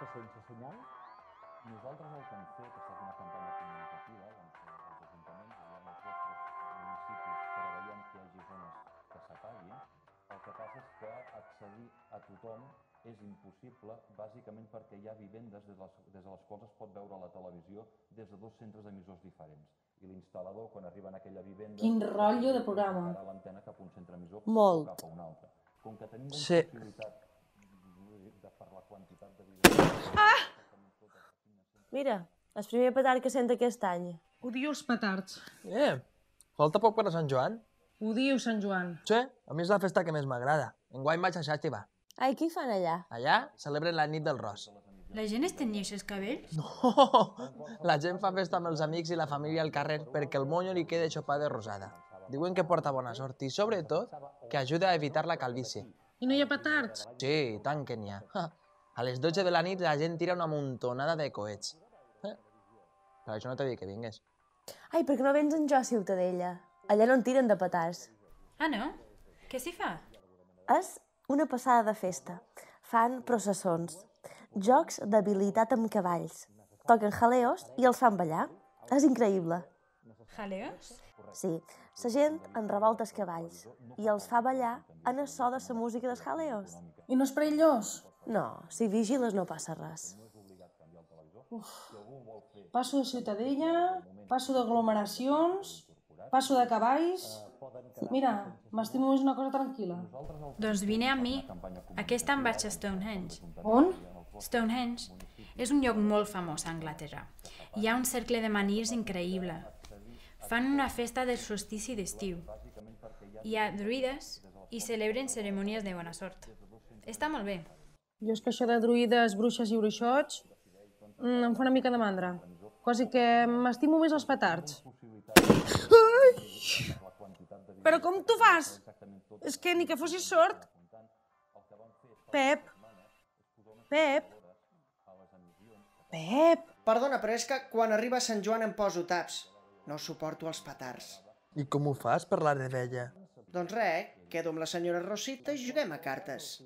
Sense senyal, nosaltres el que hem fet ha estat una campanya comunicativa, els ajuntaments, els vostres municipis preveiem que hi hagi zones que s'apaguin. El que passa és que accedir a tothom és impossible, bàsicament perquè hi ha vivendes des de les quals es pot veure la televisió des de dos centres emissors diferents. I l'instal·lador, quan arriba en aquella vivenda... Quin rotllo de programa. ...l'antena cap a un centre emissor Molt. o cap a un altre. Com que tenim Sí. possibilitat per la quantitat de vivendes... Ah! Mira, el primer petard que sent aquest any. Odio els petards. Falta poc per a Sant Joan. Odio Sant Joan. Sí, a mi és la festa que més m'agrada. Enguany vaig a Xàtiva. Ai, què hi fan allà? Allà celebren la nit del ros. La gent es tenyeix els cabells? No! La gent fa festa amb els amics i la família al carrer perquè el monyo li quede xopat de rosada. Diuen que porta bona sort i, sobretot, que ajuda a evitar la calvície. I no hi ha petards? Sí, tant que n'hi ha. A les 12 de la nit la gent tira una muntonada de coets. Per això no t'he dit que vingues. Ai, per què no vens en jo a Ciutadella? Allà no en tiren de petards. Ah, no? Què s'hi fa? És una passada de festa. Fan processons, jocs d'habilitat amb cavalls, toquen jaleos i els fan ballar. És increïble. Jaleos? Sí, la gent en revolta els cavalls i els fa ballar en el so de la música dels jaleos. I no és perillós? No, si vigiles no passa res. Passo de Ciutadella, passo d'aglomeracions, passo de cavalls... Mira, m'estimo més una cosa tranquil·la. Doncs vine amb mi. Aquest any vaig a Stonehenge. On? Stonehenge és un lloc molt famós a Anglaterra. Hi ha un cercle de menhirs increïble. Fan una festa del solstici d'estiu. Hi ha druides i celebren cerimònies de bona sort. Està molt bé. Jo és que això de druides, bruixes i bruixots em fa una mica de mandra. Quasi que m'estimo més els petards. Ai! Però com t'ho fas? És que ni que fossis sord. Pep. Pep. Pep. Perdona, però és que quan arriba Sant Joan em poso taps. No suporto els petards. I com ho fas per la rebella? Doncs res, quedo amb la senyora Rosita i juguem a cartes.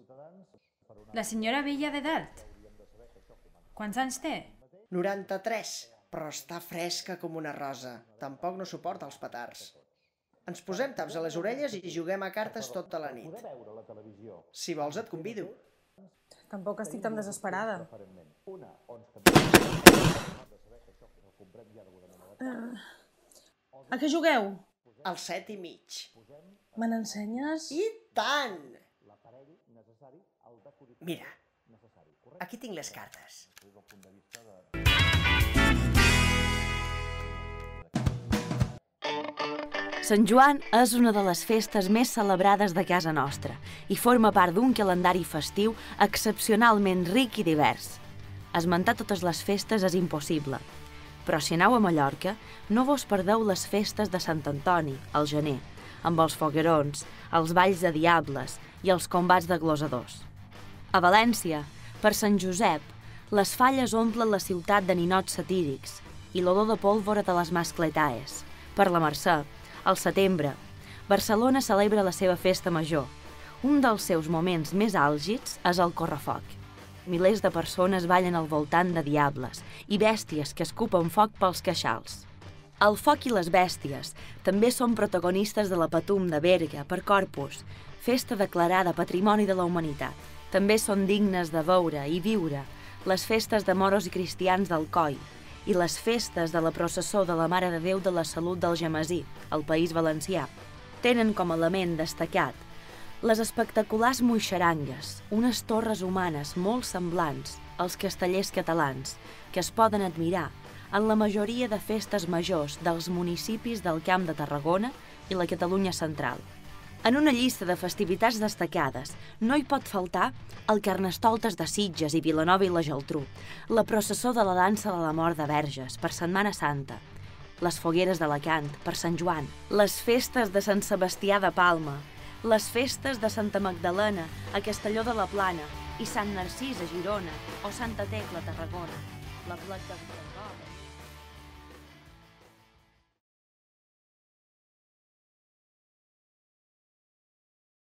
La senyora vella de dalt. Quants anys té? 93, però està fresca com una rosa. Tampoc no suporta els petards. Ens posem taps a les orelles i juguem a cartes tota la nit. Si vols et convido. Tampoc estic tan desesperada. A què jugueu? Al 7:30. Me n'ensenyes? I tant! Mira, aquí tinc les cartes. Sant Joan és una de les festes més celebrades de casa nostra i forma part d'un calendari festiu excepcionalment ric i divers. Esmentar totes les festes és impossible, però si aneu a Mallorca, no vos perdeu les festes de Sant Antoni, al gener, amb els foguerons, els balls de diables i els combats de glosadors. A València, per Sant Josep, les falles omplen la ciutat de ninots satírics i l'olor de pólvora de les mascletaes. Per la Mercè, al setembre, Barcelona celebra la seva festa major. Un dels seus moments més àlgids és el correfoc. Milers de persones ballen al voltant de diables i bèsties que escupen foc pels queixals. El foc i les bèsties també són protagonistes de la Patum de Berga per Corpus, festa declarada Patrimoni de la Humanitat. També són dignes de veure i viure les festes de moros i cristians d'Alcoi i les festes de la processó de la Mare de Déu de la Salut del Gemesí, al País Valencià. Tenen com a element destacat les espectaculars moixarangues, unes torres humanes molt semblants als castellers catalans, que es poden admirar en la majoria de festes majors dels municipis del Camp de Tarragona i la Catalunya central. En una llista de festivitats destacades no hi pot faltar el Carnestoltes de Sitges i Vilanova i la Geltrú, la processó de la dansa de la mort de Verges per Setmana Santa, les fogueres d'Alacant per Sant Joan, les festes de Sant Sebastià de Palma, les festes de Santa Magdalena a Castelló de la Plana i Sant Narcís a Girona o Santa Tecla a Tarragona, la Plec de Vilanova...